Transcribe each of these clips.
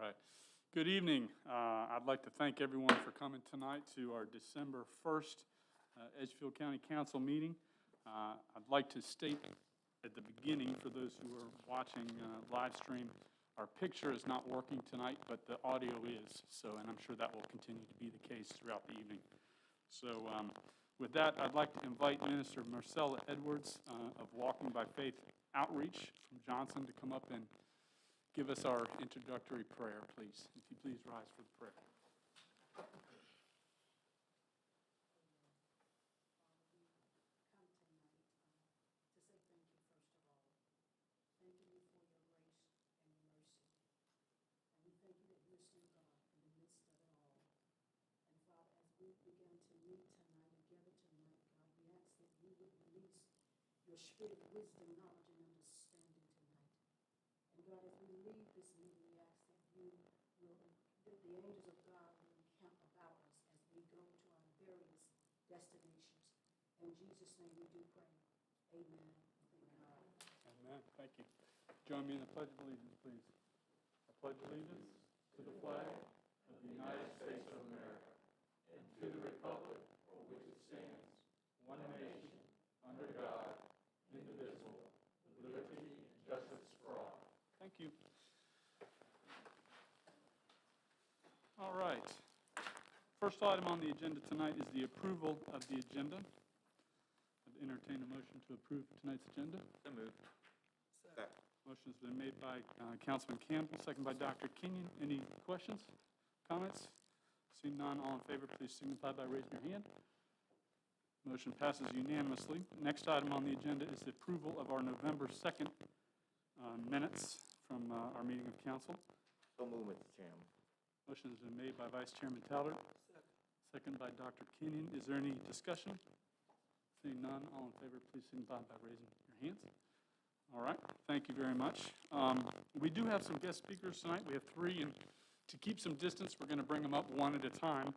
right. Good evening. I'd like to thank everyone for coming tonight to our December 1st Edgefield County Council meeting. I'd like to state at the beginning, for those who are watching live stream, our picture is not working tonight, but the audio is. So, and I'm sure that will continue to be the case throughout the evening. So with that, I'd like to invite Minister Marcel Edwards of Walking by Faith Outreach from Johnson to come up and give us our introductory prayer, please. If you please rise for the prayer. Your spirit of wisdom, knowledge, and understanding tonight. And God, as we leave this meeting, we ask that you will, that the angels of God will encamp about us as we go to our various destinations. In Jesus' name we do pray. Amen. Thank God. Amen. Thank you. Join me in the Pledge of Allegiance, please. I pledge allegiance to the flag of the United States of America and to the republic for which it stands, one nation, under God, indivisible, with liberty and justice for all. Thank you. All right. First item on the agenda tonight is the approval of the agenda. I'd entertain a motion to approve tonight's agenda. So moved. Motion's been made by Councilman Campbell, second by Dr. Kenyon. Any questions, comments? Seeing none, all in favor, please signify by raising your hand. Motion passes unanimously. Next item on the agenda is the approval of our November 2nd minutes from our meeting of council. So moved, Mr. Chairman. Motion has been made by Vice Chairman Talbot, second by Dr. Kenyon. Is there any discussion? Seeing none, all in favor, please signify by raising your hands. All right, thank you very much. We do have some guest speakers tonight. We have three, and to keep some distance, we're going to bring them up one at a time.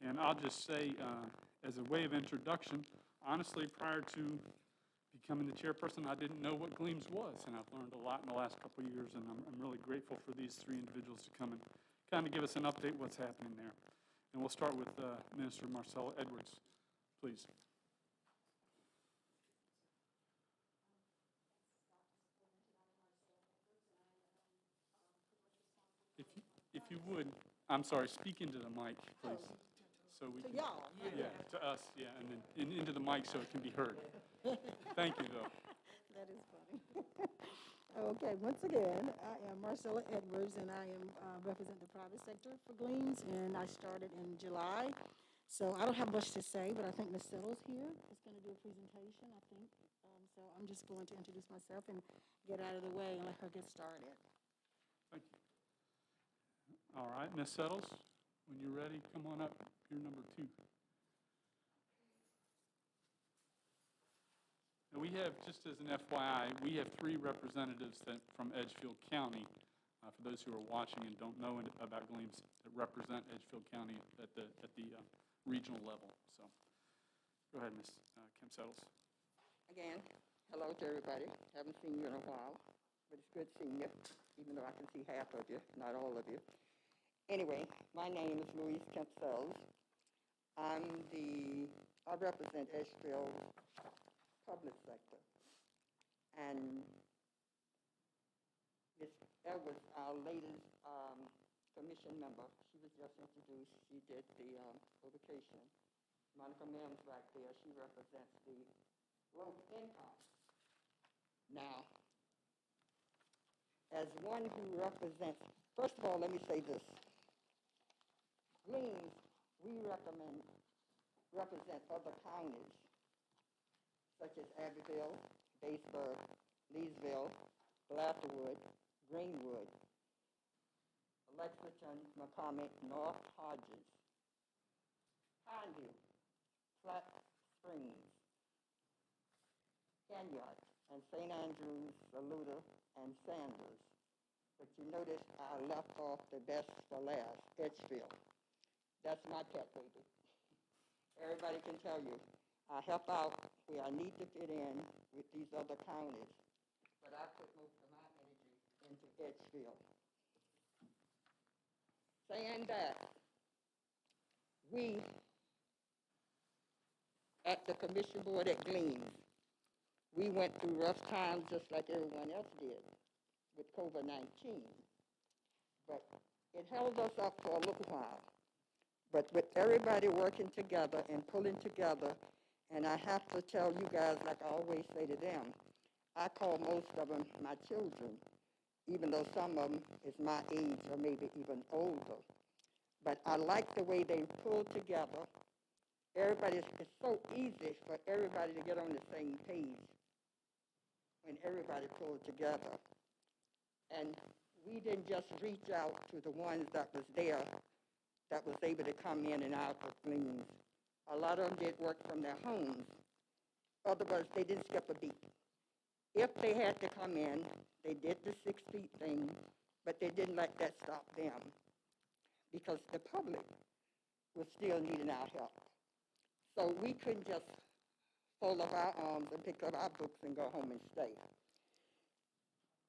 And I'll just say, as a way of introduction, honestly, prior to becoming the chairperson, I didn't know what Gleams was, and I've learned a lot in the last couple of years, and I'm really grateful for these three individuals to come and kind of give us an update what's happening there. And we'll start with Minister Marcel Edwards, please. If you would, I'm sorry, speak into the mic, please. So we can, y'all. yeah, to us, yeah, and then into the mic so it can be heard. Thank you, though. That is funny. Okay, once again, I am Marcella Edwards, and I am represent the private sector for Gleams, and I started in July. So I don't have much to say, but I think Ms. Settles here is going to do a presentation, I think. So I'm just going to introduce myself and get out of the way and let her get started. Thank you. All right, Ms. Settles, when you're ready, come on up. You're number 2. Now we have, just as an FYI, we have 3 representatives from Edgefield County, for those who are watching and don't know about Gleams, that represent Edgefield County at the regional level. So go ahead, Ms. Kim Settles. Again, hello to everybody. Haven't seen you in a while, but it's good seeing you, even though I can see half of you, not all of you. Anyway, my name is Louise Kempsels. I represent Edgefield public sector. And Ms. Edwards, our latest commission member, she was just introduced. She did the publication. Monica Mims right there, she represents the low income. Now, as one who represents, first of all, let me say this. Gleams, we represent other counties, such as Abbeville, Batesburg, Leesville, Blatterwood, Greenwood, Lexington, McCormick, North Hodges, Pineview, Flat Springs, Kenyon, and St. Andrews, Saluda, and Sanders. But you notice I left off the best for last, Edgefield. That's my pet baby. Everybody can tell you, I help out where I need to fit in with these other counties, but I put most of my energy into Edgefield. saying that, we at the commission board at Gleans, we went through rough times just like everyone else did with COVID-19. But it held us up for a little while. But with everybody working together and pulling together, and I have to tell you guys, like I always say to them, I call most of them my children, even though some of them is my age or maybe even older. But I like the way they pull together. It's so easy for everybody to get on the same page when everybody pulled together. And we didn't just reach out to the ones that was there, that was able to come in and out of Gleans. A lot of them did work from their homes. Otherwise, they didn't skip a beat. If they had to come in, they did the 6 feet thing, but they didn't let that stop them because the public was still needing our help. So we couldn't just fold up our arms and pick up our books and go home and stay.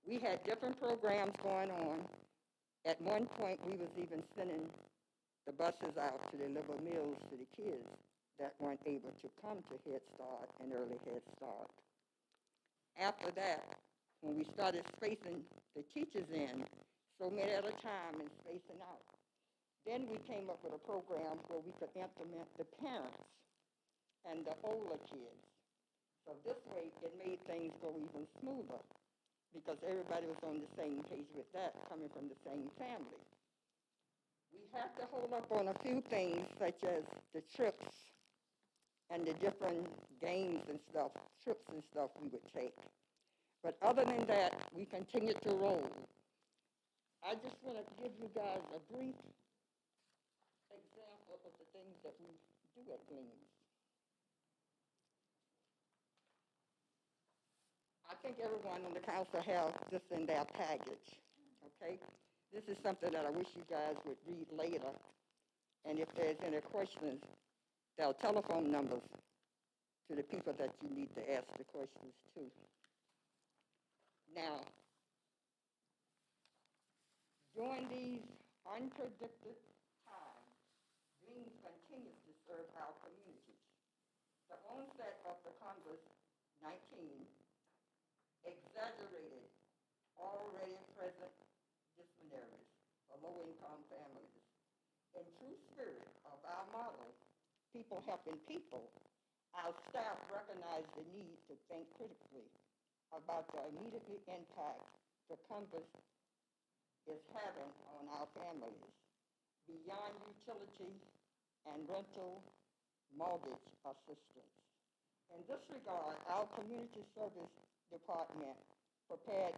We had different programs going on. At one point, we was even sending the buses out to the little meals to the kids that weren't able to come to Head Start and Early Head Start. After that, when we started spacing the teachers in, so many at a time and spacing out, then we came up with a program where we could implement the parents and the older kids. So this way, it made things go even smoother because everybody was on the same page with that, coming from the same family. We have to hold up on a few things, such as the trips and the different games and stuff, trips and stuff we would take. But other than that, we continue to roll. I just want to give you guys a brief example of the things that we do at Gleans. I think everyone on the council has this in their package, okay? This is something that I wish you guys would read later. And if there's any questions, there are telephone numbers to the people that you need to ask the questions to. Now, during these unpredicted times, Gleans continues to serve our communities. The onset of the COVID-19 exaggerated already present disparities for low-income families. In true spirit of our motto, people helping people, our staff recognized the need to think critically about the immediate impact the COVID is having on our families, beyond utility and rental mortgage assistance. In this regard, our community service department prepared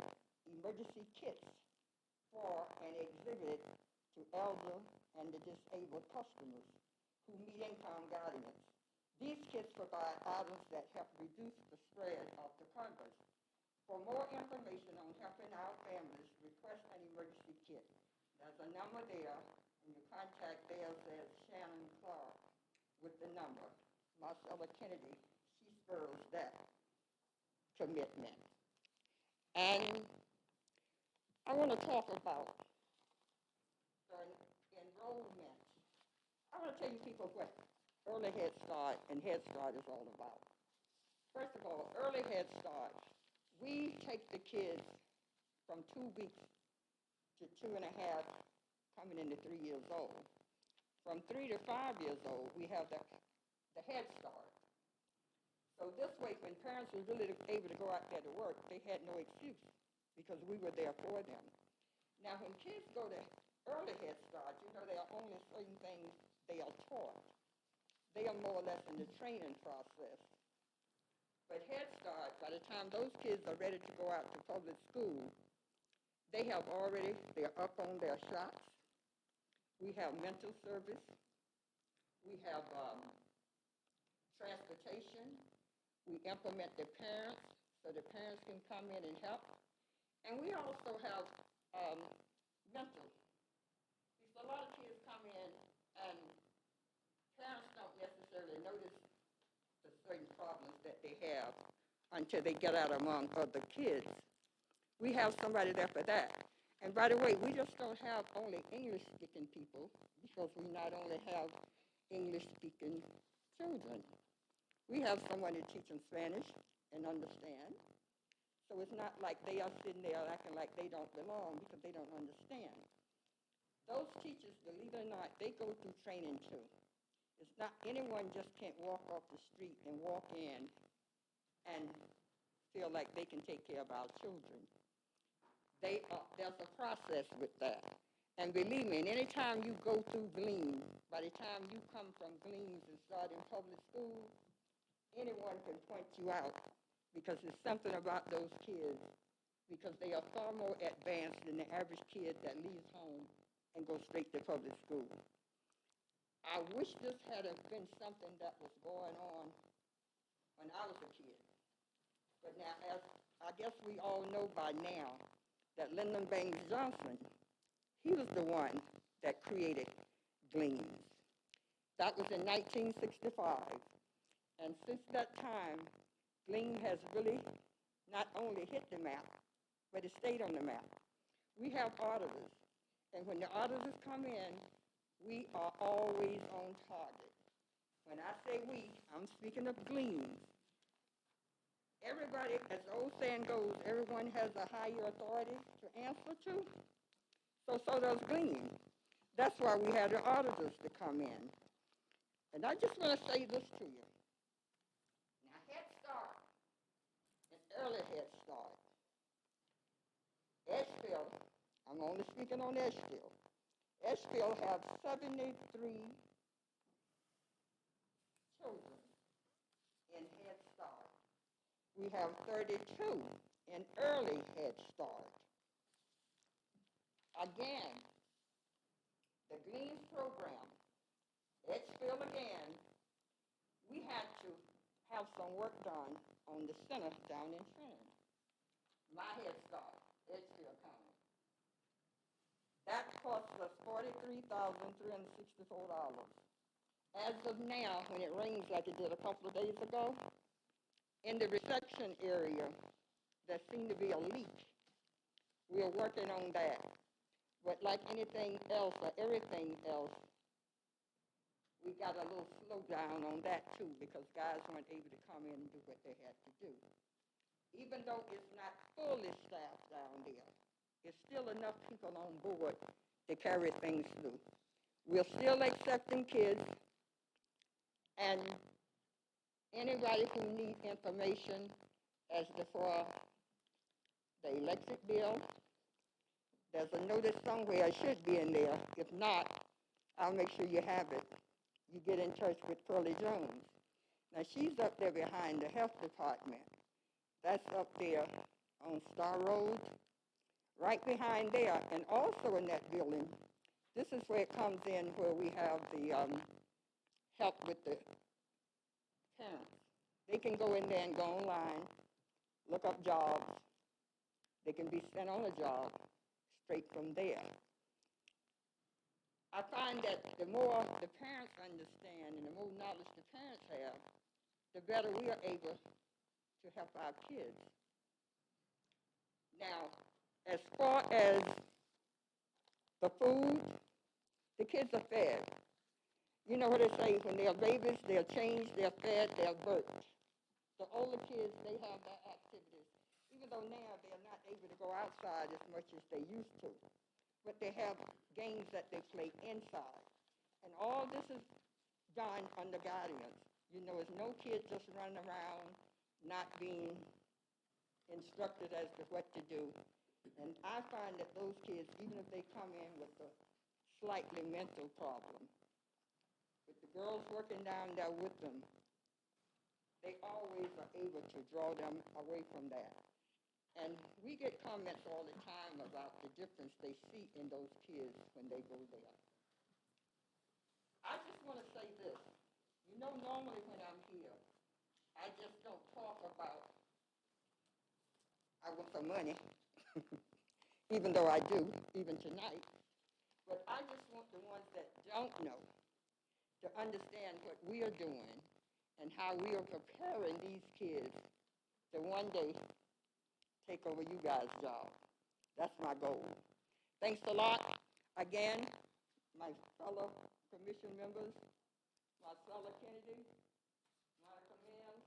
emergency kits for and exhibited to elder and the disabled customers who meet income guardians. These kits provide items that help reduce the spread of the COVID. For more information on helping our families, request an emergency kit. There's a number there, and your contact there says Shannon Clark with the number. Marcel Kennedy, she spurs that commitment. And I want to talk about the enrollment. I want to tell you people what Early Head Start and Head Start is all about. First of all, Early Head Start, we take the kids from 2 weeks to 2.5, coming into 3 years old. From 3 to 5 years old, we have the Head Start. So this way, when parents were really able to go out there to work, they had no excuse because we were there for them. Now, when kids go to Early Head Start, you know, there are only certain things they are taught. They are more or less in the training process. But Head Start, by the time those kids are ready to go out to public school, they're up on their shots. We have mental service. We have transportation. We implement the parents so the parents can come in and help. And we also have mental. Because a lot of kids come in and parents don't necessarily notice the certain problems that they have until they get out among other kids. We have somebody there for that. And by the way, we just don't have only English-speaking people because we not only have English-speaking children. We have someone to teach them Spanish and understand. So it's not like they are sitting there acting like they don't belong because they don't understand. Those teachers, believe it or not, they go through training too. It's not, anyone just can't walk off the street and walk in and feel like they can take care of our children. There's a process with that. And believe me, and anytime you go through Gleams, by the time you come from Gleams and start in public school, anyone can point you out because there's something about those kids because they are far more advanced than the average kid that leaves home and goes straight to public school. I wish this had been something that was going on when I was a kid. But now, as I guess we all know by now, that Lyndon Baines Johnson, he was the one that created Gleams. That was in 1965. And since that time, Gleams has really not only hit the map, but it stayed on the map. We have auditors, and when the auditors come in, we are always on target. When I say we, I'm speaking of Gleams. Everybody, as the old saying goes, everyone has a higher authority to answer to. So does Gleams. That's why we had the auditors to come in. And I just want to say this to you. Now, Head Start, and early Head Start, Edgefield, I'm only speaking on Edgefield. Edgefield have 73 children in Head Start. We have 32 in early Head Start. Again, the Gleams program, Edgefield again, we had to have some work done on the center down in Trinity. My Head Start, Edgefield County. That cost us $43,364. As of now, when it rains like it did a couple of days ago, in the reception area, there seemed to be a leak. We are working on that. But like anything else or everything else, we got a little slowdown on that too because guys weren't able to come in and do what they had to do. Even though it's not fully staffed down there, it's still enough people on board to carry things through. We're still accepting kids, and anybody who needs information as to for the electric bill, there's a notice somewhere, it should be in there. If not, I'll make sure you have it. You get in touch with Pearlie Jones. Now, she's up there behind the health department. That's up there on Star Road, right behind there. And also in that building, this is where it comes in where we have the help with the parents. They can go in there and go online, look up jobs. They can be sent on a job straight from there. I find that the more the parents understand and the more knowledge the parents have, the better we are able to help our kids. Now, as far as the food, the kids are fed. You know what they say, when they're babies, they're changed, they're fed, they're birthed. The older kids, they have their activities. Even though now they're not able to go outside as much as they used to. But they have games that they play inside. And all this is done under guidance. You know, there's no kid just running around not being instructed as to what to do. And I find that those kids, even if they come in with a slightly mental problem, with the girls working down there with them, they always are able to draw them away from that. And we get comments all the time about the difference they see in those kids when they go there. I just want to say this. You know, normally when I'm here, I just don't talk about, I want some money, even though I do, even tonight. But I just want the ones that don't know to understand what we are doing and how we are preparing these kids to one day take over you guys' job. That's my goal. Thanks a lot. Again, my fellow commission members, Marcella Kennedy, Monica Mims,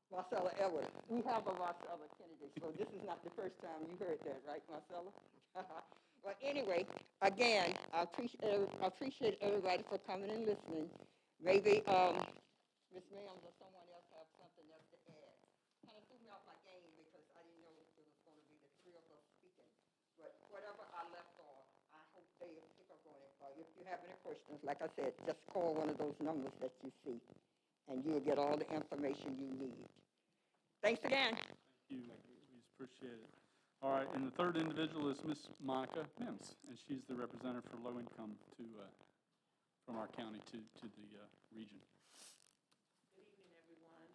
Marcella Edwards. We have a Marcella Kennedy, so this is not the first time you heard that, right, Marcella? Well, anyway, again, I appreciate everybody for coming and listening. Maybe Ms. Mims or someone else have something else to add. Kind of threw me off my game because I didn't know it was going to be the three of us speaking. But whatever I left off, I hope they pick up on it. If you have any questions, like I said, just call one of those numbers that you see, and you'll get all the information you need. Thanks again. Thank you. We appreciate it. All right, and the third individual is Miss Monica Mims, and she's the representative for low income from our county to the region. Good evening, everyone.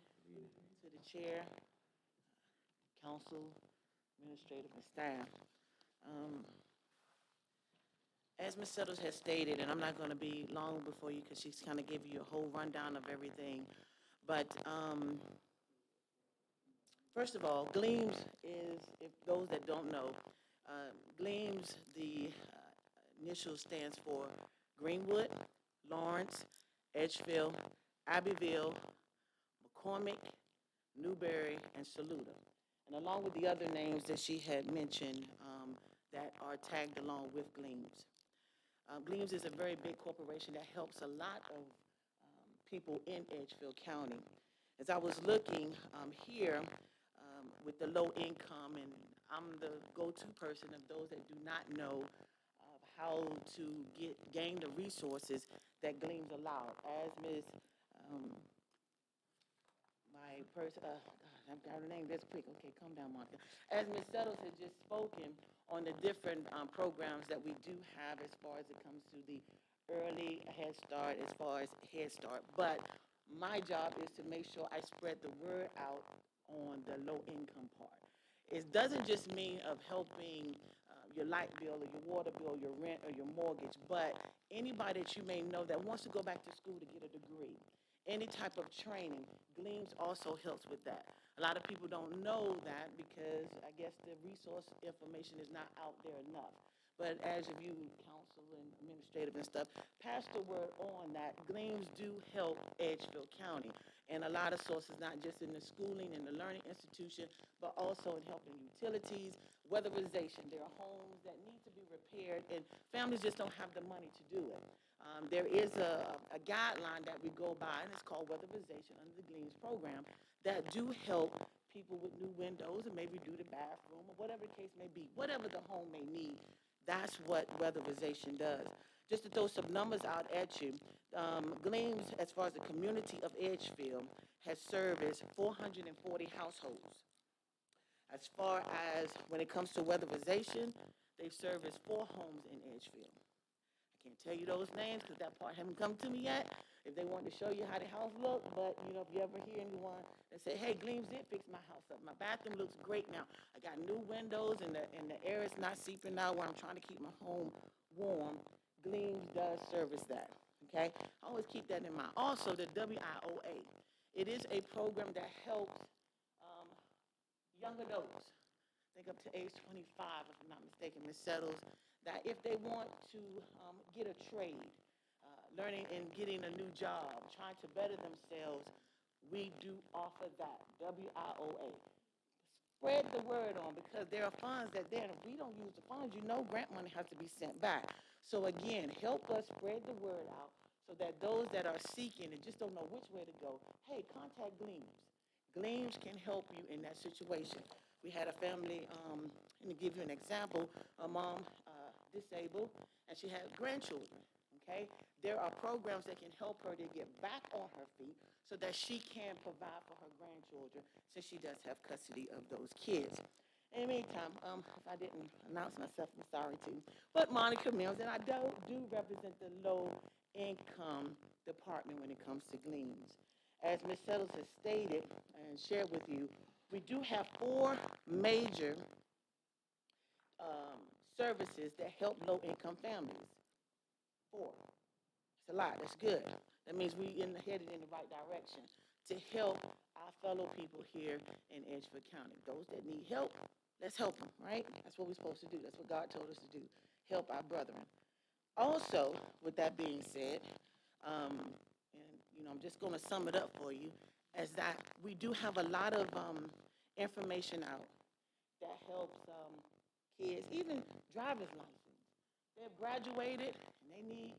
To the chair, council, administrative, and staff. As Ms. Settles has stated, and I'm not going to be long before you because she's kind of gave you a whole rundown of everything, but first of all, Gleams is, if those that don't know, Gleams, the initial stands for Greenwood, Lawrence, Edgefield, Abbeville, McCormick, Newberry, and Saluda. And along with the other names that she had mentioned that are tagged along with Gleams. Gleams is a very big corporation that helps a lot of people in Edgefield County. As I was looking here with the low income, and I'm the go-to person of those that do not know how to gain the resources that Gleams allow. As Ms. My person, I've got her name this quick. Okay, calm down, Monica. As Ms. Settles had just spoken on the different programs that we do have as far as it comes to the early Head Start, as far as Head Start. But my job is to make sure I spread the word out on the low income part. It doesn't just mean of helping your light bill or your water bill, your rent or your mortgage, but anybody that you may know that wants to go back to school to get a degree, any type of training, Gleams also helps with that. A lot of people don't know that because I guess the resource information is not out there enough. But as of you, council and administrative and stuff, pass the word on that Gleams do help Edgefield County. And a lot of sources, not just in the schooling and the learning institution, but also in helping utilities, weatherization. There are homes that need to be repaired, and families just don't have the money to do it. There is a guideline that we go by, and it's called weatherization under the Gleams program, that do help people with new windows and maybe do the bathroom or whatever the case may be, whatever the home may need. That's what weatherization does. Just to throw some numbers out at you, Gleams, as far as the community of Edgefield, has serviced 440 households. As far as when it comes to weatherization, they've serviced 4 homes in Edgefield. I can't tell you those names because that part hasn't come to me yet. If they want to show you how the house looks, but you know, if you ever hear anyone that say, "Hey, Gleams did fix my house up. My bathroom looks great now. I got new windows and the air is not seeping out where I'm trying to keep my home warm," Gleams does service that. Okay, I always keep that in mind. Also, the WIOA, it is a program that helps young adults, I think up to age 25, if I'm not mistaken, Ms. Settles, that if they want to get a trade, learning and getting a new job, trying to better themselves, we do offer that, WIOA. Spread the word on because there are funds that there, and if we don't use the funds, you know grant money has to be sent back. So again, help us spread the word out so that those that are seeking and just don't know which way to go, hey, contact Gleams. Gleams can help you in that situation. We had a family, let me give you an example, a mom disabled, and she had grandchildren, okay? There are programs that can help her to get back on her feet so that she can provide for her grandchildren since she does have custody of those kids. In the meantime, if I didn't announce myself, I'm sorry too. But Monica Mills, and I do represent the low-income department when it comes to Gleams. As Ms. Settles has stated and shared with you, we do have 4 major services that help low-income families. 4. It's a lot. That's good. That means we're headed in the right direction to help our fellow people here in Edgefield County. Those that need help, let's help them, right? That's what we're supposed to do. That's what God told us to do, help our brethren. Also, with that being said, and I'm just going to sum it up for you, as that we do have a lot of information out that helps kids, even driver's license. They've graduated and they need,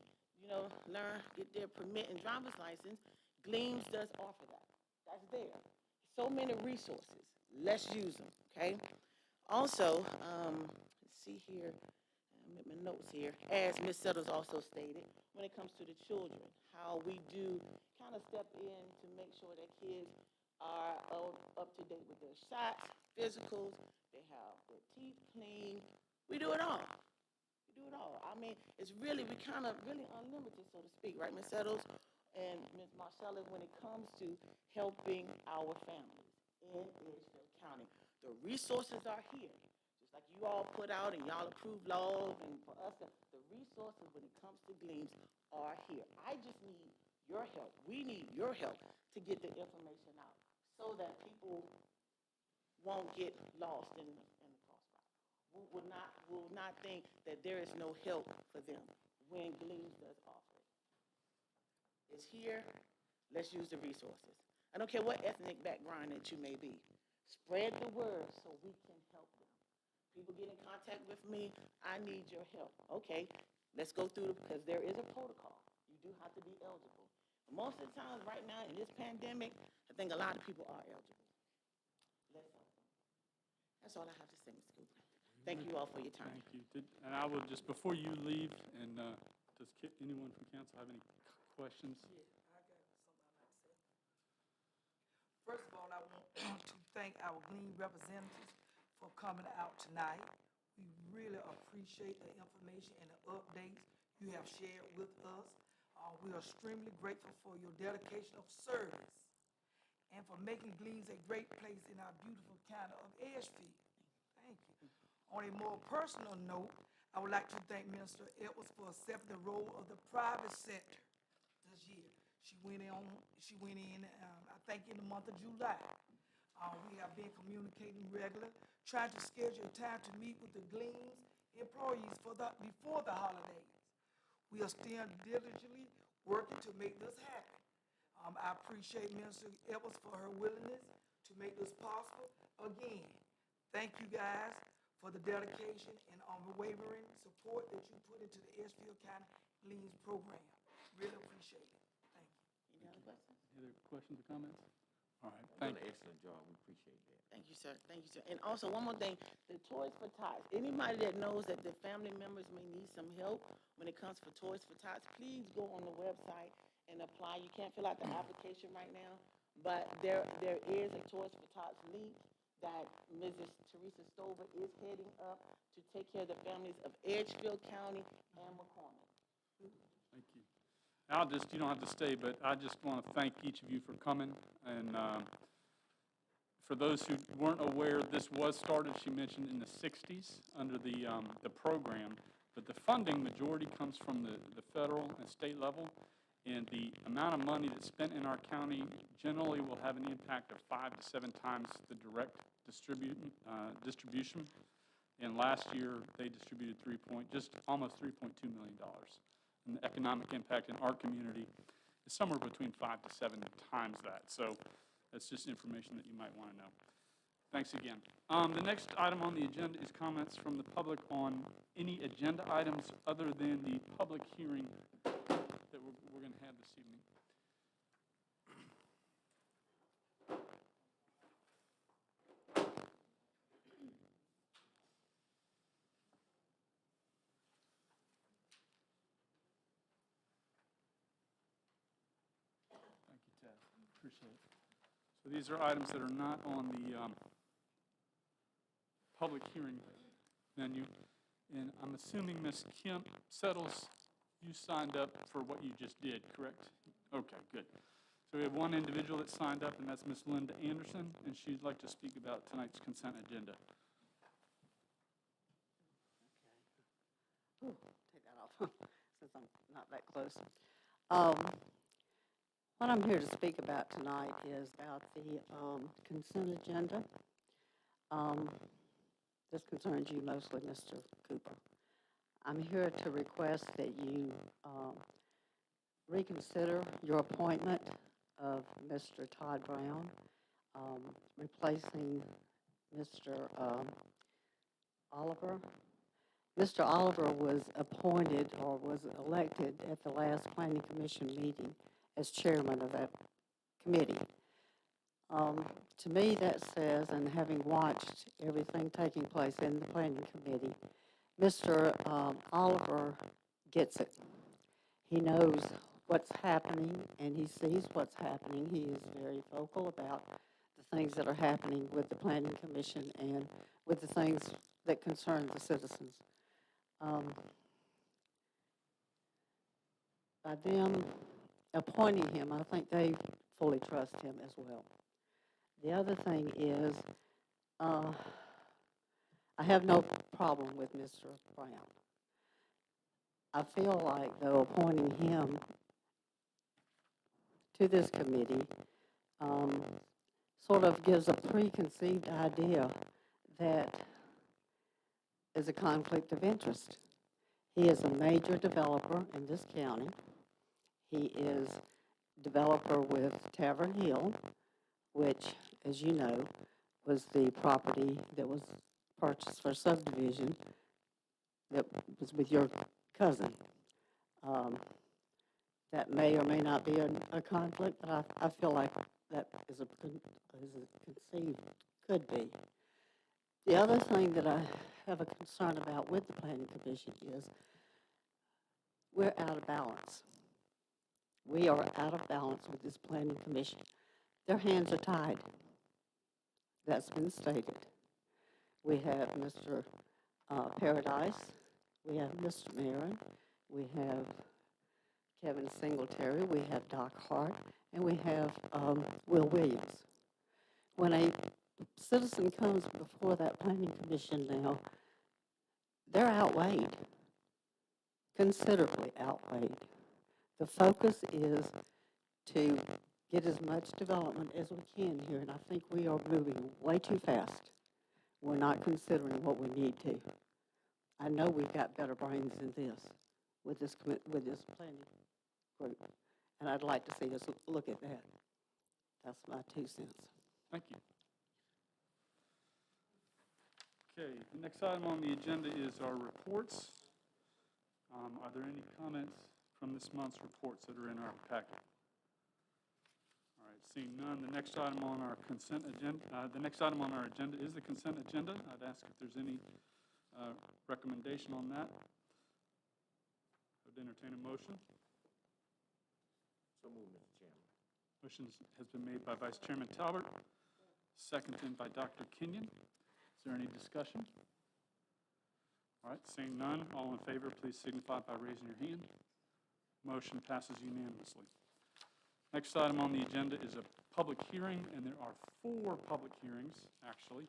learn, get their permit and driver's license. Gleams does offer that. That's there. So many resources. Let's use them, okay? Also, let's see here. I'm at my notes here. As Ms. Settles also stated, when it comes to the children, how we do kind of step in to make sure that kids are up to date with their shots, physicals, they have their teeth clean. We do it all. We do it all. I mean, it's really, we kind of really unlimited, so to speak, right, Ms. Settles and Ms. Marcel, when it comes to helping our families in Edgefield County. The resources are here. Just like you all put out and y'all approve laws, and for us, the resources when it comes to Gleams are here. I just need your help. We need your help to get the information out so that people won't get lost in the crossfire. We will not think that there is no help for them when Gleams does offer it. It's here. Let's use the resources. I don't care what ethnic background that you may be. Spread the word so we can help them. People get in contact with me, I need your help. Okay, let's go through because there is a protocol. You do have to be eligible. But most of the times right now in this pandemic, I think a lot of people are eligible. Let's help them. That's all I have to say, Ms. Cooper. Thank you all for your time. Thank you. And I will just, before you leave, and does anyone from council have any questions? Yeah, I got something I'd like to say. First of all, I want to thank our Glean representatives for coming out tonight. We really appreciate the information and the updates you have shared with us. We are extremely grateful for your dedication of service and for making Gleans a great place in our beautiful county of Edgefield. Thank you. On a more personal note, I would like to thank Minister Edwards for accepting the role of the private sector this year. She went in, I think in the month of July. We have been communicating regularly, trying to schedule time to meet with the Gleans employees before the holidays. We are still diligently working to make this happen. I appreciate Minister Edwards for her willingness to make this possible. Again, thank you guys for the dedication and unwavering support that you put into the Edgefield County Gleans program. Really appreciate it. Thank you. Any other questions? Any other questions or comments? All right, Done thank an you. excellent job. We appreciate that. Thank you, sir. Thank you, sir. And also, one more thing, the Toys for Tots. Anybody that knows that the family members may need some help when it comes for Toys for Tots, please go on the website and apply. You can't fill out the application right now, but there is a Toys for Tots link that Mrs. Teresa Stover is heading up to take care of the families of Edgefield County and McCormick. Thank you. You don't have to stay, but I just want to thank each of you for coming. And for those who weren't aware, this was started, she mentioned, in the 60s under the program. But the funding majority comes from the federal and state level. And the amount of money that's spent in our county generally will have an impact of 5 to 7 times the direct distribution. And last year, they distributed almost $3.2 million. And the economic impact in our community is somewhere between 5 to 7 times that. So that's just information that you might want to know. Thanks again. The next item on the agenda is comments from the public on any agenda items other than the public hearing that we're going to have this evening. Thank you, Ted. Appreciate it. So these are items that are not on the public hearing menu. And I'm assuming Ms. Kemp Settles, you signed up for what you just did, correct? Okay, good. So we have one individual that signed up, and that's Ms. Linda Anderson, and she'd like to speak about tonight's consent agenda. Ooh, take that off, since I'm not that close. What I'm here to speak about tonight is about the consent agenda. this concerns you mostly, Mr. Cooper. I'm here to request that you reconsider your appointment of Mr. Todd Brown, replacing Mr. Oliver. Mr. Oliver was appointed or was elected at the last Planning Commission meeting as chairman of that committee. To me, that says, and having watched everything taking place in the Planning Committee, Mr. Oliver gets it. He knows what's happening, and he sees what's happening. He is very vocal about the things that are happening with the Planning Commission and with the things that concern the citizens. By them appointing him, I think they fully trust him as well. The other thing is, I have no problem with Mr. Brown. I feel like, though, appointing him to this committee sort of gives a preconceived idea that is a conflict of interest. He is a major developer in this county. He is developer with Tavern Hill, which, as you know, was the property that was purchased for subdivision that was with your cousin. That may or may not be a conflict, but I feel like that is a conceived, could be. The other thing that I have a concern about with the Planning Commission is we're out of balance. We are out of balance with this Planning Commission. Their hands are tied. That's been stated. We have Mr. Paradise, we have Mr. Marin, we have Kevin Singletary, we have Doc Hart, and we have Will Williams. When a citizen comes before that Planning Commission now, they're outweighed, considerably outweighed. The focus is to get as much development as we can here, and I think we are moving way too fast. We're not considering what we need to. I know we've got better brains than this with this planning group, and I'd like to see us look at that. That's my 2 cents. Thank you. Okay, the next item on the agenda is our reports. Are there any comments from this month's reports that are in our packet? All right, seeing none, the next item on our consent agenda, is the consent agenda. I'd ask if there's any recommendation on that. I would entertain a motion. So moved, Mr. Chairman. Motion has been made by Vice Chairman Talbert, seconded by Dr. Kenyon. Is there any discussion? All right, seeing none, all in favor, please signify by raising your hand. Motion passes unanimously. Next item on the agenda is a public hearing, and there are 4 public hearings, actually,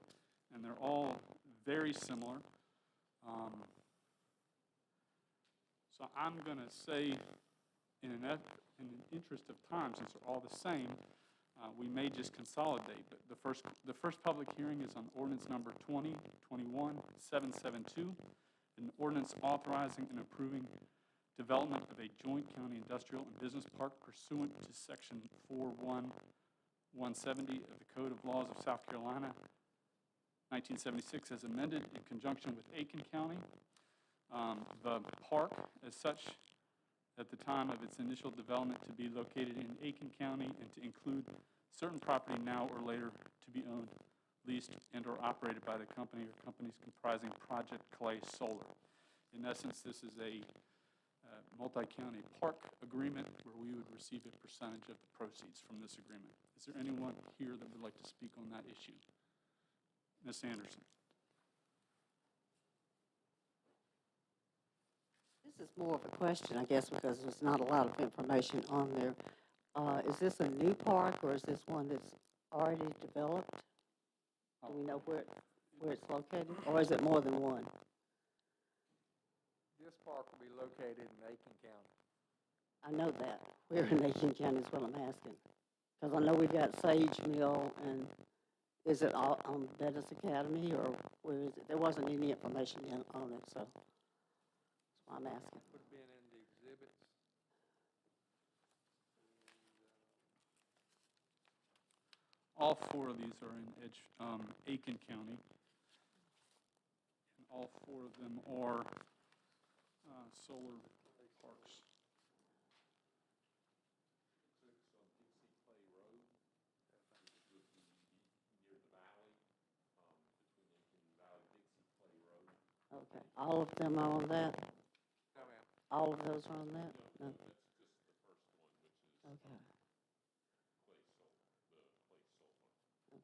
and they're all very similar. So I'm going to say, in an interest of time, since they're all the same, we may just consolidate. But the first public hearing is on ordinance number 2021-772, an ordinance authorizing and approving development of a joint county industrial and business park pursuant to section 41170 of the Code of Laws of South Carolina, 1976, as amended in conjunction with Aiken County. The park, as such, at the time of its initial development, to be located in Aiken County and to include certain property now or later to be owned, leased, and or operated by the company or companies comprising Project Clay Solar. In essence, this is a multi-county park agreement where we would receive a percentage of the proceeds from this agreement. Is there anyone here that would like to speak on that issue? Ms. Anderson. This is more of a question, I guess, because there's not a lot of information on there. Is this a new park, or is this one that's already developed? Do we know where it's located, or is it more than one? This park will be located in Aiken County. I know that. Where in Aiken County is what I'm asking. Because I know we've got Sage Mill and Is it all on Bettis Academy, or where is it? There wasn't any information on it, so that's why I'm asking. Would have been in the exhibits. All four of these are in Aiken County. And all four of them are solar parks. Okay, all of them are on that? No, ma'am. All of those are on that? No? Okay.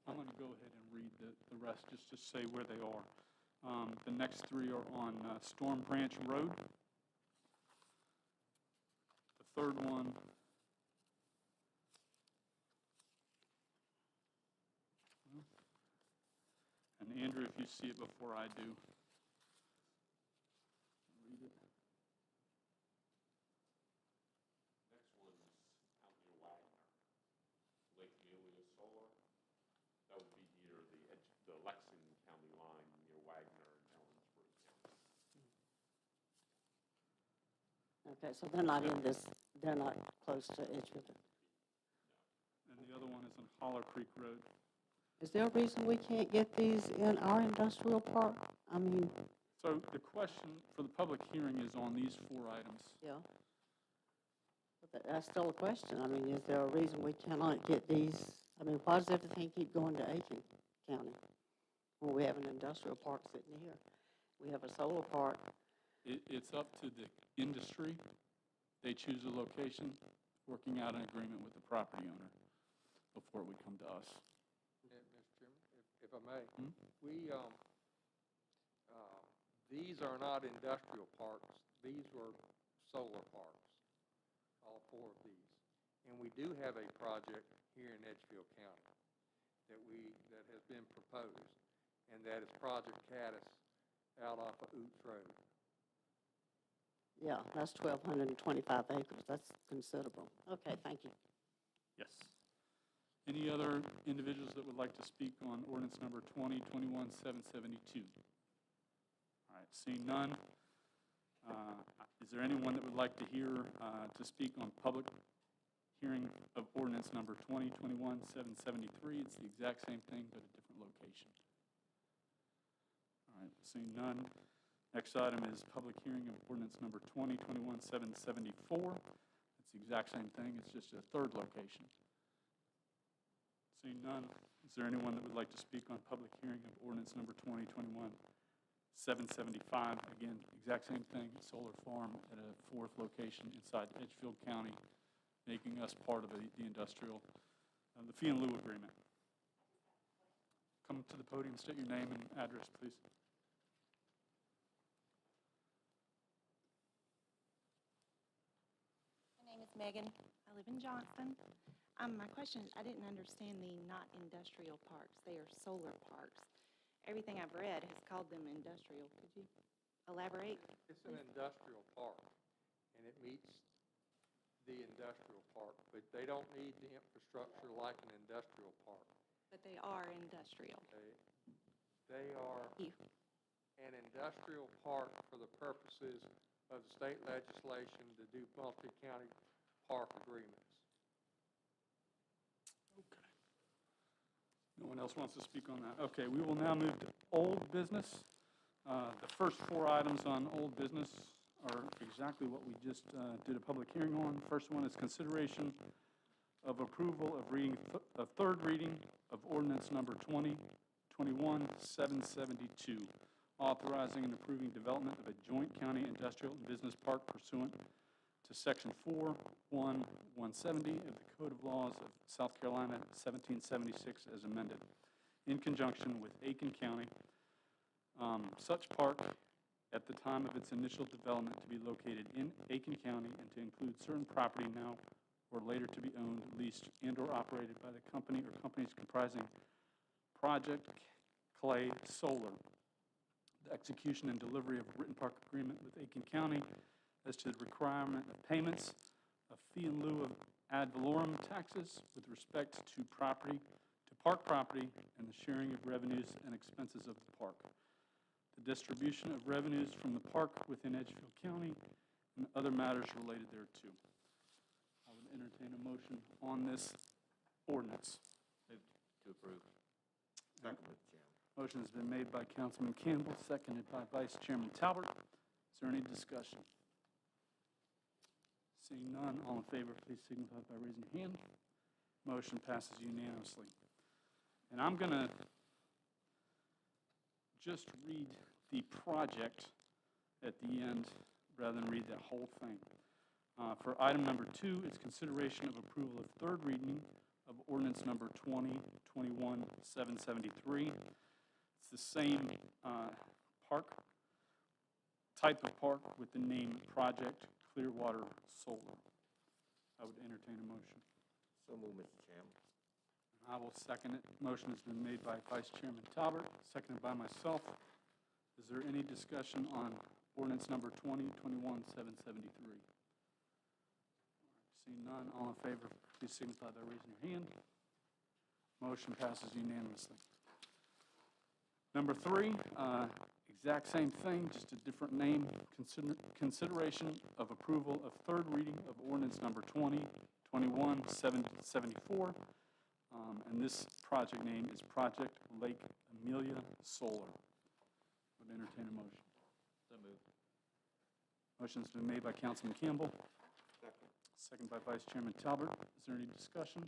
I'm going to go ahead and read the rest just to say where they are. The next three are on Storm Branch Road. The third one and Andrew, if you see it before I do, read it. Next one's out near Wagner, Lake Amelia Solar. That would be near the Lexington County line near Wagner and Ellensburg County. Okay, so they're not in this, they're not close to Edgefield. And the other one is on Holler Creek Road. Is there a reason we can't get these in our industrial park? I mean, So the question for the public hearing is on these four items. yeah. But that's still a question. I mean, is there a reason we cannot get these? I mean, why does everything keep going to Aiken County when we have an industrial park sitting here? We have a solar park. It's up to the industry. They choose a location, working out an agreement with the property owner before it would come to us. Mr. Chairman, if I may, Hmm? these are not industrial parks. These were solar parks, all four of these. And we do have a project here in Edgefield County that has been proposed, and that is Project Caddis out off of Oots Road. Yeah, that's 1,225 acres. That's considerable. Okay, thank you. Yes. Any other individuals that would like to speak on ordinance number 2021-772? All right, seeing none. Is there anyone that would like to hear, to speak on public hearing of ordinance number 2021-773? It's the exact same thing, but a different location. All right, seeing none. Next item is public hearing of ordinance number 2021-774. It's the exact same thing, it's just a third location. Seeing none, is there anyone that would like to speak on public hearing of ordinance number 2021-775? Again, exact same thing, solar farm at a fourth location inside Edgefield County, making us part of the industrial, the fee and lieu agreement. Come to the podium, state your name and address, please. My name is Megan. I live in Johnson. My question is, I didn't understand the not industrial parks. They are solar parks. Everything I've read has called them industrial. Could you elaborate? It's an industrial park, and it meets the industrial park, but they don't need the infrastructure like an industrial park. But they are industrial. They are You. an industrial park for the purposes of the state legislation to do multi-county park agreements. Okay. No one else wants to speak on that. Okay, we will now move to old business. The first four items on old business are exactly what we just did a public hearing on. First one is consideration of approval of third reading of ordinance number 2021-772, authorizing and approving development of a joint county industrial and business park pursuant to Section 4.1.170 of the Code of Laws of South Carolina, 1776, as amended, in conjunction with Aiken County. Such park, at the time of its initial development, to be located in Aiken County and to include certain property now or later to be owned, leased, and/or operated by the company or companies comprising Project Clay Solar. The execution and delivery of a written park agreement with Aiken County as to the requirement of payments of fee in lieu of ad valorem taxes with respect to property to park property and the sharing of revenues and expenses of the park, the distribution of revenues from the park within Edgefield County, and other matters related thereto. I would entertain a motion on this ordinance. Move to approve. Second, Mr. Chairman. Motion has been made by Councilman Campbell, seconded by Vice Chairman Talbot. Is there any discussion? Seeing none, all in favor, please signify by raising your hand. Motion passes unanimously. And I'm going to just read the project at the end rather than read that whole thing. For item number 2, it's consideration of approval of third reading of ordinance number 2021-773. It's the same park, type of park with the name Project Clearwater Solar. I would entertain a motion. So move, Mr. Chairman. I will second it. Motion has been made by Vice Chairman Talbot, seconded by myself. Is there any discussion on ordinance number 2021-773? Seeing none, all in favor, please signify by raising your hand. Motion passes unanimously. Number 3, exact same thing, just a different name. Consideration of approval of third reading of ordinance number 2021-774. And this project name is Project Lake Amelia Solar. I would entertain a motion. So move. Motion's been made by Councilman Campbell, Second. second by Vice Chairman Talbot. Is there any discussion?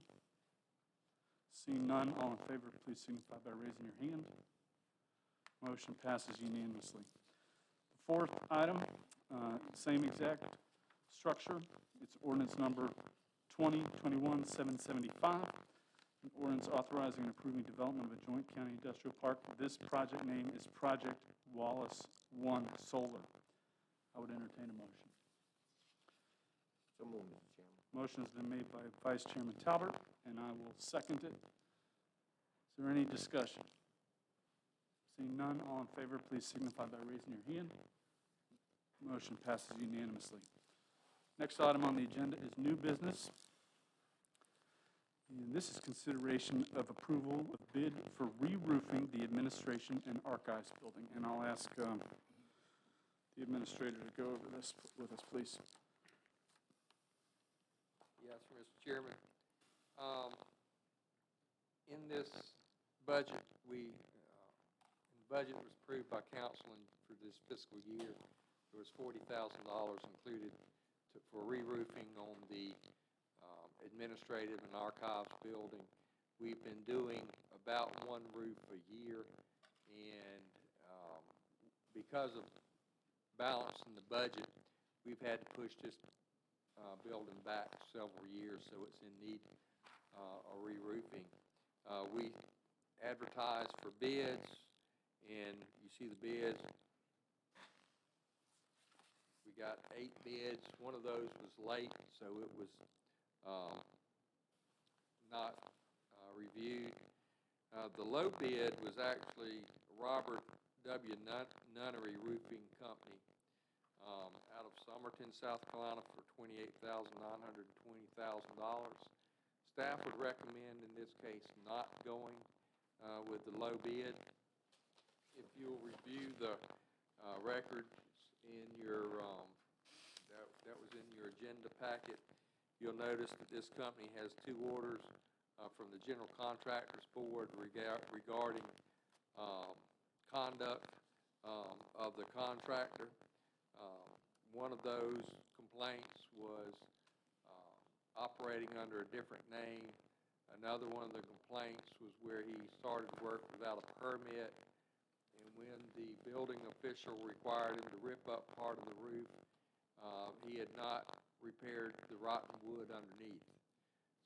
Seeing none, all in favor, please signify by raising your hand. Motion passes unanimously. The fourth item, same exact structure. It's ordinance number 2021-775. An ordinance authorizing and approving development of a joint county industrial park. This project name is Project Wallace 1 Solar. I would entertain a motion. So move, Mr. Chairman. Motion has been made by Vice Chairman Talbot, and I will second it. Is there any discussion? Seeing none, all in favor, please signify by raising your hand. Motion passes unanimously. Next item on the agenda is new business. And this is consideration of approval of bid for re-roofing the administration and archives building. And I'll ask the administrator to go over this with us, please. Yes, Mr. Chairman. In this budget, the budget was approved by council for this fiscal year. There was $40,000 included for re-roofing on the administrative and archives building. We've been doing about one roof a year, and because of balance in the budget, we've had to push this building back several years, so it's in need of re-roofing. We advertised for bids, and you see the bids. We got 8 bids. One of those was late, so it was not reviewed. The low bid was actually Robert W. Nunnery Roofing Company out of Somerton, South Carolina for $28,920,000. Staff would recommend in this case not going with the low bid. If you'll review the records in your that was in your agenda packet, you'll notice that this company has 2 orders from the General Contractors Board regarding conduct of the contractor. One of those complaints was operating under a different name. Another one of the complaints was where he started work without a permit, and when the building official required him to rip up part of the roof, he had not repaired the rotten wood underneath.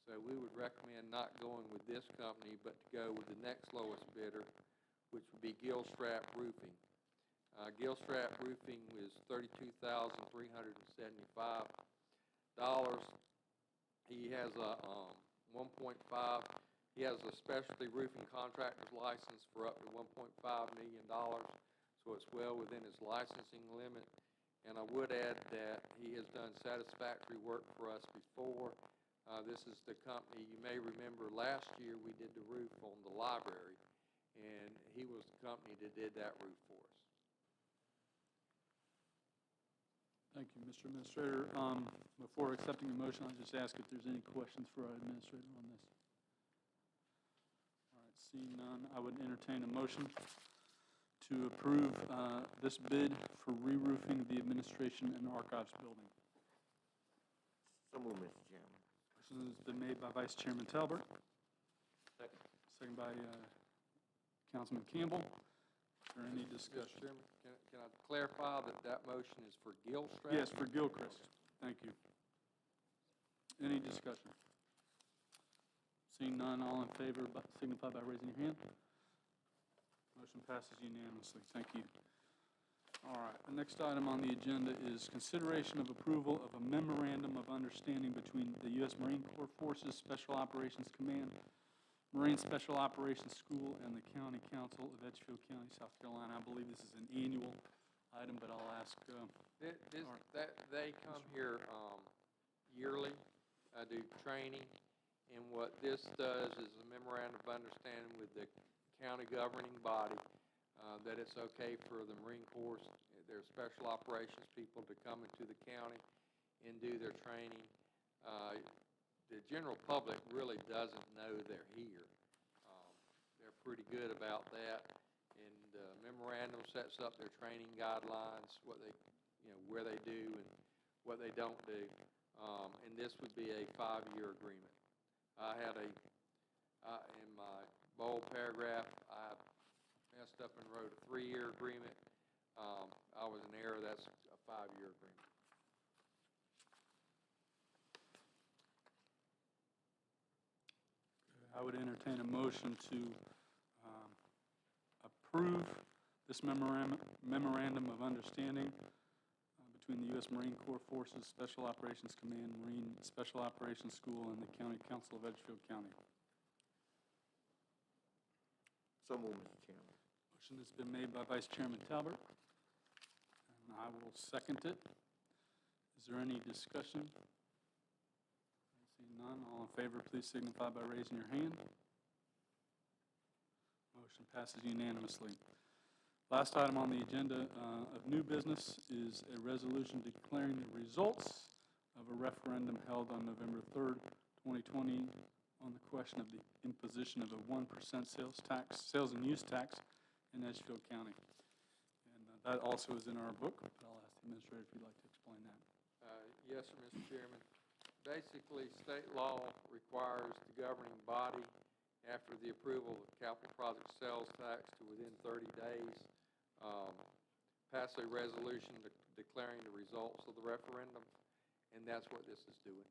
So we would recommend not going with this company, but to go with the next lowest bidder, which would be Gilstrap Roofing. Gilstrap Roofing is $32,375. He has a 1.5. He has a specialty roofing contractor's license for up to $1.5 million, so it's well within his licensing limit. And I would add that he has done satisfactory work for us before. This is the company, you may remember last year we did the roof on the library, and he was the company that did that roof for us. Thank you, Mr. Administrator. Before accepting the motion, I'll just ask if there's any questions for our administrator on this. All right, seeing none, I would entertain a motion to approve this bid for re-roofing of the Administration and Archives building. So moved, Mr. Chairman. Motion has been made by Vice Chairman Talbert, Second. second by Councilman Campbell. Is there any Mr. discussion? Chairman, can I clarify that that motion is for Gilstrap? Yes, for Gilchrist. Thank you. Any discussion? Seeing none, all in favor signify by raising your hand. Motion passes unanimously. Thank you. All right, the next item on the agenda is consideration of approval of a memorandum of understanding between the U.S. Marine Corps Forces Special Operations Command, Marine Special Operations School, and the County Council of Edgefield County, South Carolina. I believe this is an annual item, but I'll ask. They come here yearly, do training, and what this does is a memorandum of understanding with the county governing body that it's okay for the Marine Corps, their special operations people, to come into the county and do their training. The general public really doesn't know they're here. They're pretty good about that, and memorandum sets up their training guidelines, what they, where they do and what they don't do, and this would be a 5-year agreement. I had in my bold paragraph, I messed up and wrote a 3-year agreement. I was in error. That's a 5-year agreement. I would entertain a motion to approve this memorandum of understanding between the U.S. Marine Corps Forces Special Operations Command, Marine Special Operations School, and the County Council of Edgefield County. So moved, Mr. Chairman. Motion has been made by Vice Chairman Talbert, and I will second it. Is there any discussion? Seeing none, all in favor, please signify by raising your hand. Motion passes unanimously. Last item on the agenda of new business is a resolution declaring the results of a referendum held on November 3rd, 2020, on the question of the imposition of a 1% sales and use tax in Edgefield County. And that also is in our book, but I'll ask the administrator if you'd like to explain that. Yes, sir, Mr. Chairman. Basically, state law requires the governing body, after the approval of capital project sales tax to within 30 days, pass a resolution declaring the results of the referendum, and that's what this is doing.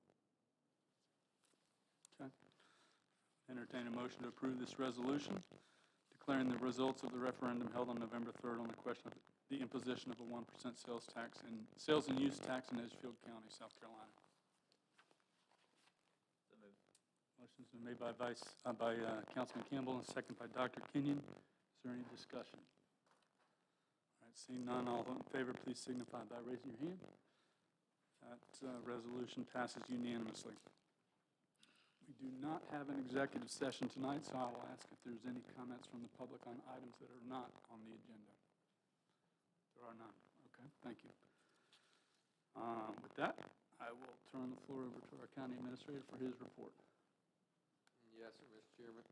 Okay. Entertain a motion to approve this resolution, declaring the results of the referendum held on November 3rd on the question of the imposition of a 1% sales and use tax in Edgefield County, South Carolina. So moved. Motion's been made by Councilman Campbell and second by Dr. Kenyon. Is there any discussion? All right, seeing none, all in favor, please signify by raising your hand. That resolution passes unanimously. We do not have an executive session tonight, so I will ask if there's any comments from the public on items that are not on the agenda. There are none. Okay, thank you. With that, I will turn the floor over to our county administrator for his report. Yes, sir, Mr. Chairman.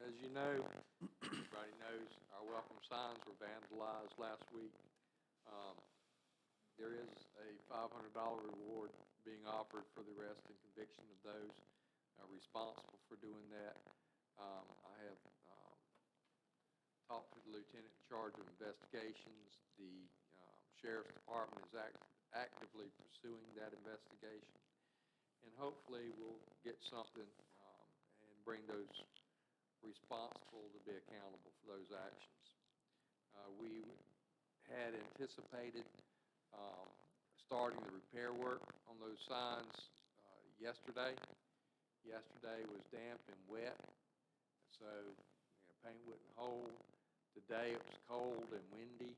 As you know, everybody knows our welcome signs were vandalized last week. There is a $500 reward being offered for the arrest and conviction of those responsible for doing that. I have talked to the lieutenant in charge of investigations. The sheriff's department is actively pursuing that investigation, and hopefully we'll get something and bring those responsible to be accountable for those actions. We had anticipated starting the repair work on those signs yesterday. Yesterday was damp and wet, so paint wouldn't hold. Today it was cold and windy.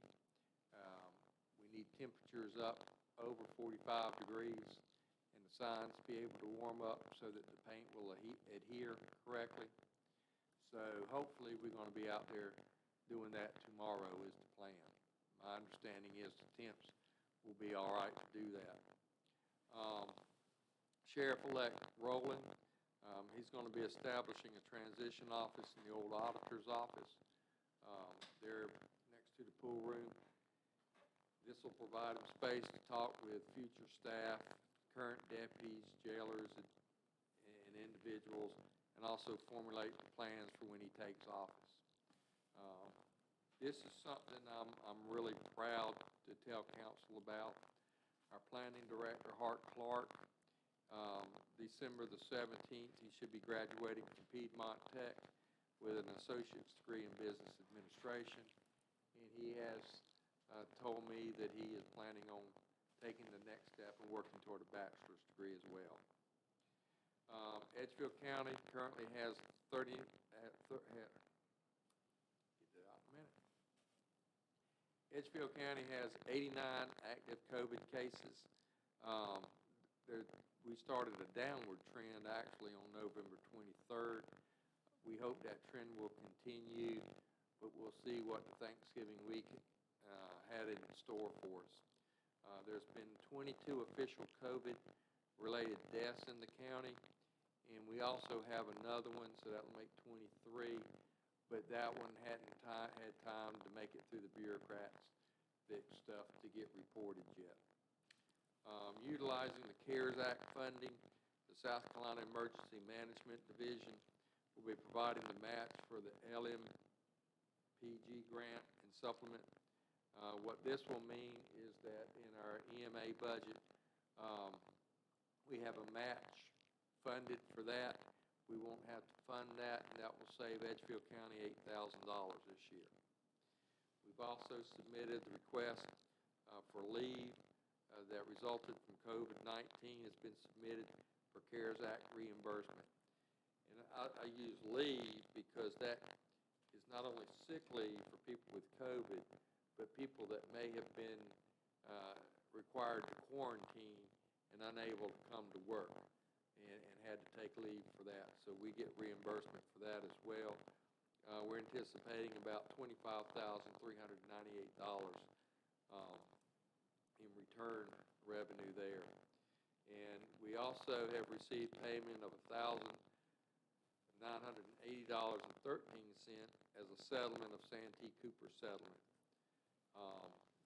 We need temperatures up over 45 degrees in the signs be able to warm up so that the paint will adhere correctly. So hopefully, we're going to be out there doing that tomorrow is the plan. My understanding is the temps will be all right to do that. Sheriff-elect Rowland, he's going to be establishing a transition office in the old auditor's office. There next to the pool room. This will provide him space to talk with future staff, current deputies, jailers, and individuals, and also formulate the plans for when he takes office. This is something I'm really proud to tell council about. Our planning director, Hart Clark, December the 17th, he should be graduating from Piedmont Tech with an associate's degree in business administration. And he has told me that he is planning on taking the next step and working toward a bachelor's degree as well. Edgefield County currently has 30, Edgefield County has 89 active COVID cases. We started a downward trend actually on November 23rd. We hope that trend will continue, but we'll see what the Thanksgiving week had in store for us. There's been 22 official COVID-related deaths in the county, and we also have another one, so that will make 23, but that one hadn't had time to make it through the bureaucrats' fix stuff to get reported yet. Utilizing the CARES Act funding, the South Carolina Emergency Management Division will be providing the match for the LMPG grant and supplement. What this will mean is that in our EMA budget, we have a match funded for that. We won't have to fund that, and that will save Edgefield County $8,000 this year. We've also submitted the request for leave that resulted from COVID-19 has been submitted for CARES Act reimbursement. And I use leave because that is not only sick leave for people with COVID, but people that may have been required to quarantine and unable to come to work and had to take leave for that. So we get reimbursement for that as well. We're anticipating about $25,398 in return revenue there. And we also have received payment of $1,980.13 as a settlement of Santee Cooper settlement.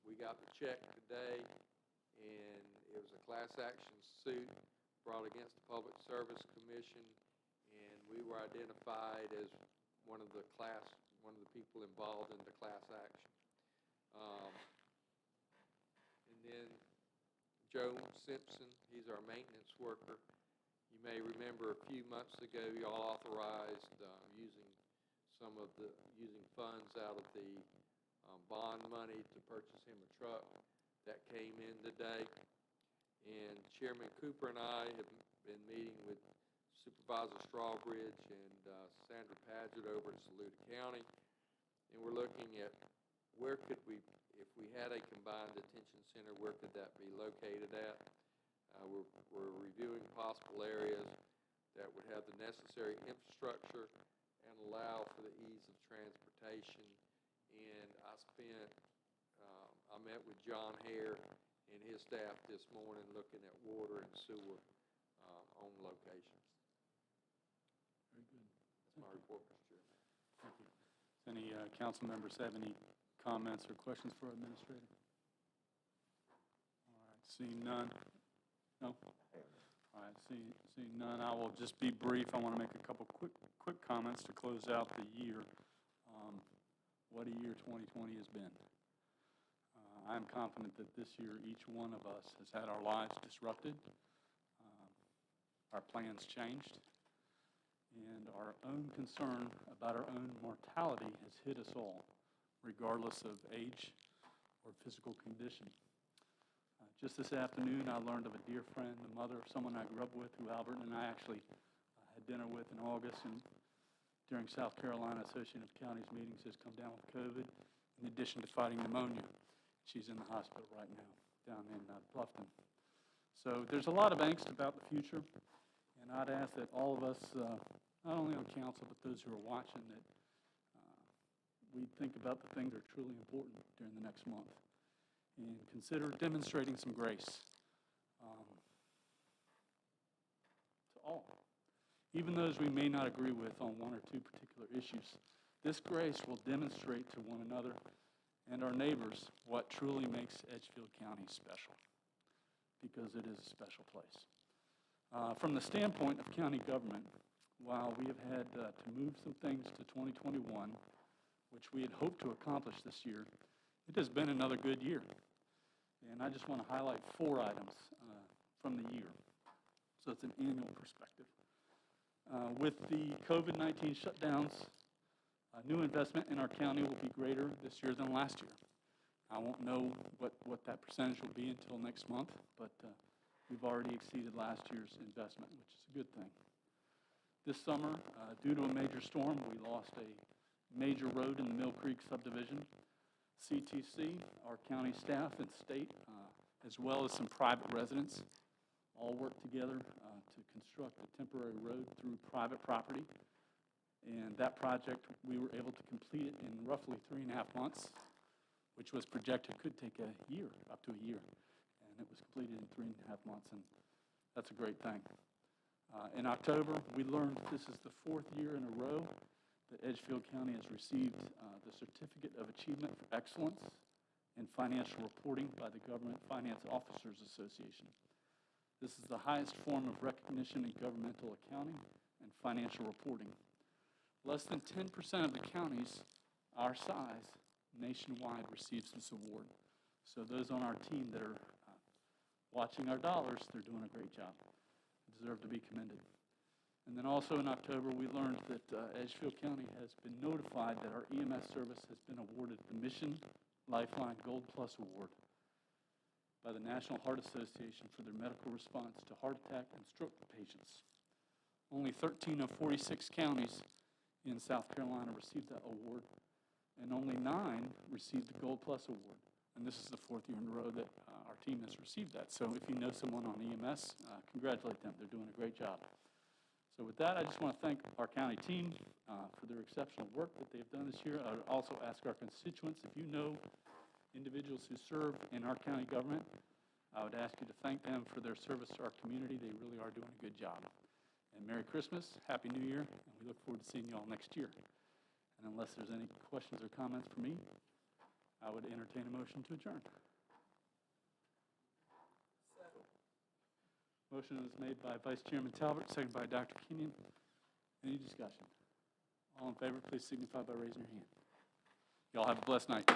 We got the check today, and it was a class action suit brought against the Public Service Commission, and we were identified as one of the people involved in the class action. And then Joe Simpson, he's our maintenance worker. You may remember a few months ago, y'all authorized using funds out of the bond money to purchase him a truck. That came in today. And Chairman Cooper and I have been meeting with Supervisor Strawbridge and Sandra Padgett over in Saluda County. And we're looking at where could we, if we had a combined detention center, where could that be located at? We're reviewing possible areas that would have the necessary infrastructure and allow for the ease of transportation. And I met with John Hare and his staff this morning looking at water and sewer on locations. Very good. That's my report, Mr. Chairman. Thank you. Does any council members have any comments or questions for our administrator? All right, seeing none. No? All right, seeing none, I will just be brief. I want to make a couple quick comments to close out the year. What a year 2020 has been. I'm confident that this year each one of us has had our lives disrupted, our plans changed, and our own concern about our own mortality has hit us all, regardless of age or physical condition. Just this afternoon, I learned of a dear friend, the mother of someone I grew up with, who Albert and I actually had dinner with in August, and during South Carolina Association of Counties meetings has come down with COVID, in addition to fighting pneumonia. She's in the hospital right now, down in Bluffton. So there's a lot of angst about the future, and I'd ask that all of us, not only on council, but those who are watching, that we think about the things that are truly important during the next month and consider demonstrating some grace to all. Even those we may not agree with on one or two particular issues, this grace will demonstrate to one another and our neighbors what truly makes Edgefield County special, because it is a special place. From the standpoint of county government, while we have had to move some things to 2021, which we had hoped to accomplish this year, it has been another good year. And I just want to highlight 4 items from the year, so it's an annual perspective. With the COVID-19 shutdowns, new investment in our county will be greater this year than last year. I won't know what that percentage will be until next month, but we've already exceeded last year's investment, which is a good thing. This summer, due to a major storm, we lost a major road in the Mill Creek subdivision. CTC, our county staff and state, as well as some private residents, all worked together to construct a temporary road through private property. And that project, we were able to complete it in roughly 3.5 months, which was projected could take a year, up to a year. And it was completed in 3.5 months, and that's a great thing. In October, we learned this is the 4th year in a row that Edgefield County has received the Certificate of Achievement for Excellence in Financial Reporting by the Government Finance Officers Association. This is the highest form of recognition in governmental accounting and financial reporting. Less than 10% of the counties our size nationwide receives this award. So those on our team that are watching our dollars, they're doing a great job. They deserve to be commended. And then also in October, we learned that Edgefield County has been notified that our EMS service has been awarded the Mission Lifeline Gold Plus Award by the National Heart Association for their medical response to heart attack and stroke patients. Only 13 of 46 counties in South Carolina received that award, and only 9 received the Gold Plus Award. And this is the 4th year in a row that our team has received that. So if you know someone on EMS, congratulate them. They're doing a great job. So with that, I just want to thank our county team for their exceptional work that they've done this year. I would also ask our constituents, if you know individuals who serve in our county government, I would ask you to thank them for their service to our community. They really are doing a good job. And Merry Christmas, Happy New Year, and we look forward to seeing you all next year. And unless there's any questions or comments for me, I would entertain a motion to adjourn. Motion is made by Vice Chairman Talbot, seconded by Dr. Kenyon. Any discussion? All in favor, please signify by raising your hand. Y'all have a blessed night.